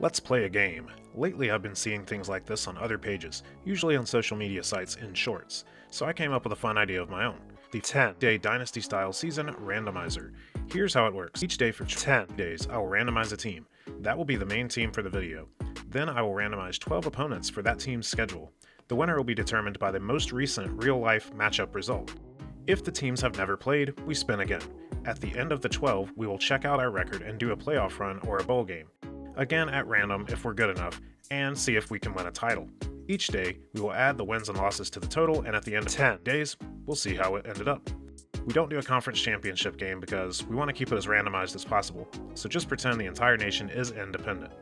Let's play a game. Lately I've been seeing things like this on other pages, usually on social media sites in shorts, so I came up with a fun idea of my own. The 10-day Dynasty style season randomizer. Here's how it works. Each day for 10 days I will randomize a team. That will be the main team for the video. Then I will randomize 12 opponents for that team's schedule. The winner will be determined by the most recent real-life matchup result. If the teams have never played, we spin again. At the end of the 12, we will check out our record and do a playoff run or a bowl game. Again at random if we're good enough, and see if we can win a title. Each day, we will add the wins and losses to the total, and at the end of 10 days, we'll see how it ended up. We don't do a conference championship game because we want to keep it as randomized as possible, so just pretend the entire nation is independent.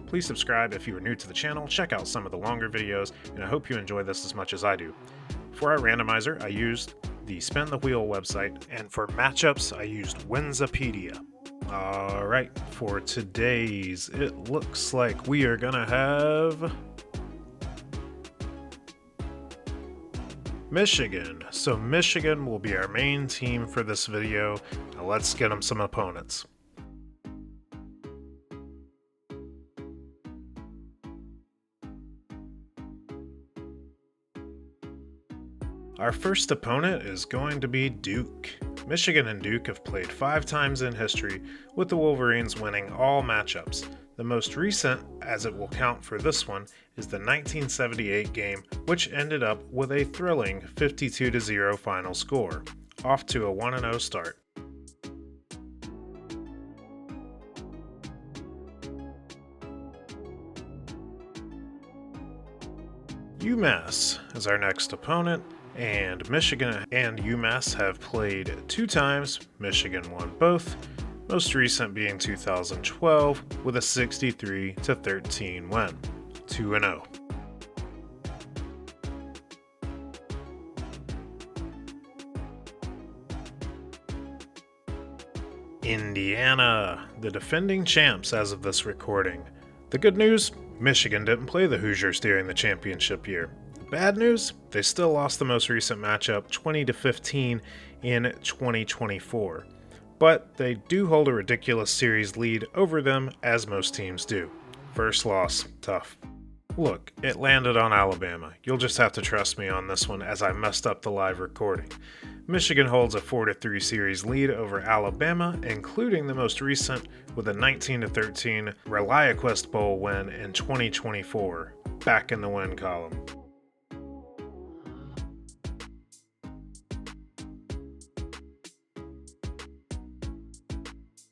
Please subscribe if you are new to the channel, check out some of the longer videos, and I hope you enjoy this as much as I do. For our randomizer, I used the Spin the Wheel website, and for matchups, I used Winsipedia. Alright, for today's, it looks like we are gonna have Michigan. So Michigan will be our main team for this video. Now let's get them some opponents. Our first opponent is going to be Duke. Michigan and Duke have played 5 times in history, with the Wolverines winning all matchups. The most recent, as it will count for this one, is the 1978 game, which ended up with a thrilling 52-0 final score, off to a 1-0 start. UMass is our next opponent. And Michigan and UMass have played 2 times. Michigan won both, most recent being 2012 with a 63-13 win, 2-0. Indiana, the defending champs as of this recording. The good news, Michigan didn't play the Hoosiers during the championship year. Bad news, they still lost the most recent matchup 20-15 in 2024, but they do hold a ridiculous series lead over them as most teams do. First loss, tough. Look, it landed on Alabama. You'll just have to trust me on this one as I messed up the live recording. Michigan holds a 4-3 series lead over Alabama, including the most recent with a 19-13 ReliaQuest Bowl win in 2024, back in the win column.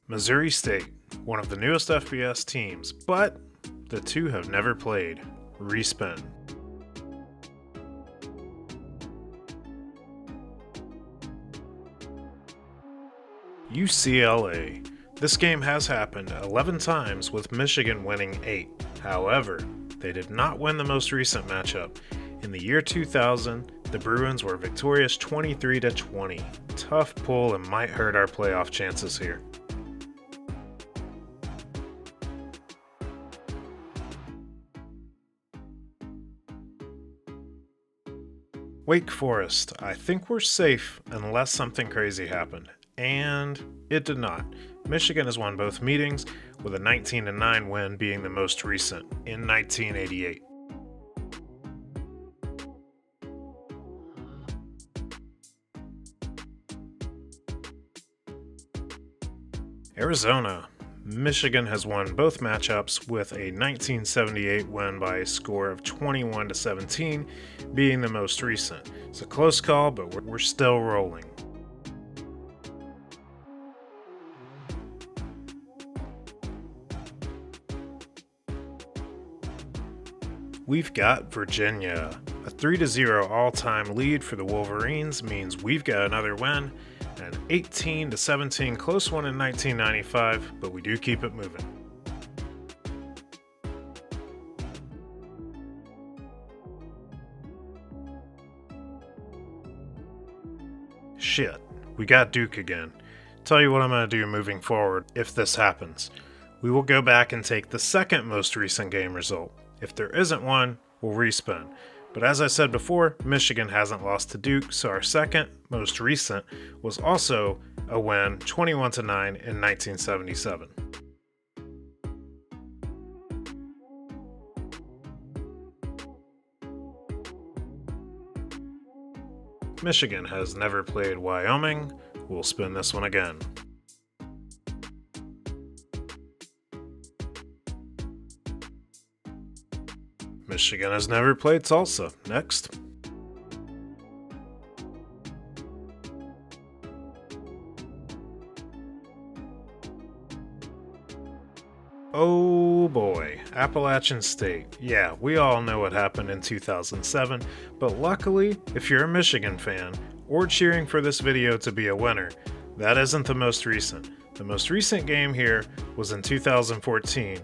Missouri State, one of the newest FBS teams, but the two have never played. Respin. UCLA. This game has happened 11 times with Michigan winning 8. However, they did not win the most recent matchup. In the year 2000, the Bruins were victorious 23-20. Tough pull and might hurt our playoff chances here. Wake Forest. I think we're safe unless something crazy happened. And it did not. Michigan has won both meetings, with a 19-9 win being the most recent, in 1988. Arizona. Michigan has won both matchups with a 1978 win by a score of 21-17 being the most recent. It's a close call, but we're still rolling. We've got Virginia. A 3-0 all-time lead for the Wolverines means we've got another win. An 18-17 close one in 1995, but we do keep it moving. Shit, we got Duke again. Tell you what I'm going to do moving forward if this happens. We will go back and take the second most recent game result. If there isn't one, we'll respin. But as I said before, Michigan hasn't lost to Duke, so our second most recent was also a win, 21-9 in 1977. Michigan has never played Wyoming. We'll spin this one again. Michigan has never played Tulsa. Next. Oh boy, Appalachian State. Yeah, we all know what happened in 2007, but luckily, if you're a Michigan fan, or cheering for this video to be a winner, that isn't the most recent. The most recent game here was in 2014,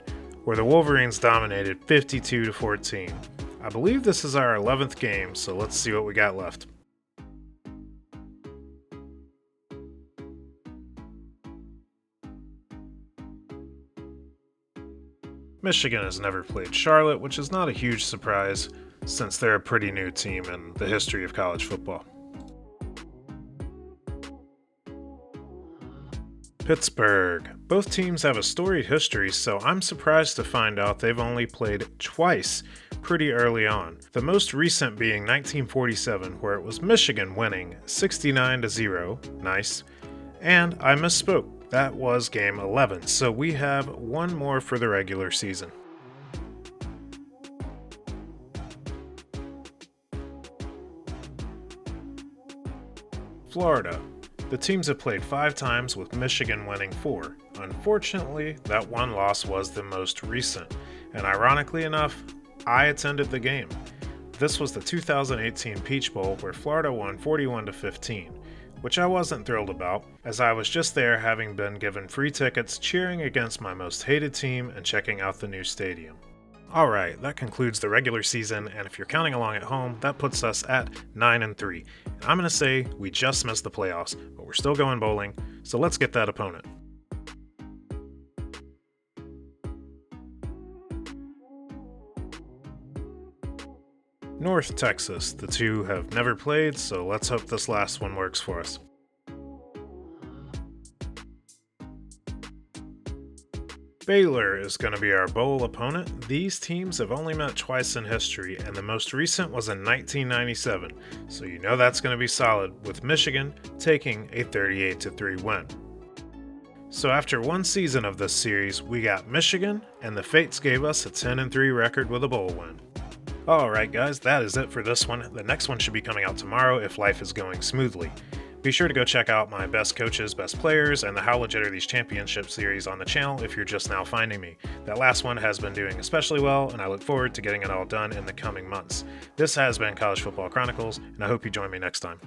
where the Wolverines dominated 52-14. I believe this is our 11th game, so let's see what we got left. Michigan has never played Charlotte, which is not a huge surprise since they're a pretty new team in the history of college football. Pittsburgh. Both teams have a storied history, so I'm surprised to find out they've only played twice pretty early on. The most recent being 1947, where it was Michigan winning 69-0, nice, and I misspoke. That was game 11, so we have one more for the regular season. Florida. The teams have played 5 times, with Michigan winning 4. Unfortunately, that one loss was the most recent, and ironically enough, I attended the game. This was the 2018 Peach Bowl, where Florida won 41-15. Which I wasn't thrilled about, as I was just there having been given free tickets, cheering against my most hated team and checking out the new stadium. Alright, that concludes the regular season, and if you're counting along at home, that puts us at 9-3. I'm gonna say we just missed the playoffs, but we're still going bowling, so let's get that opponent. North Texas. The two have never played, so let's hope this last one works for us. Baylor is going to be our bowl opponent. These teams have only met twice in history, and the most recent was in 1997, so you know that's going to be solid, with Michigan taking a 38-3 win. So after one season of this series, we got Michigan, and the Fates gave us a 10-3 record with a bowl win. Alright guys, that is it for this one. The next one should be coming out tomorrow if life is going smoothly. Be sure to go check out my best coaches, best players, and the How Legit Are These Championship series on the channel if you're just now finding me. That last one has been doing especially well, and I look forward to getting it all done in the coming months. This has been College Football Chronicles, and I hope you join me next time.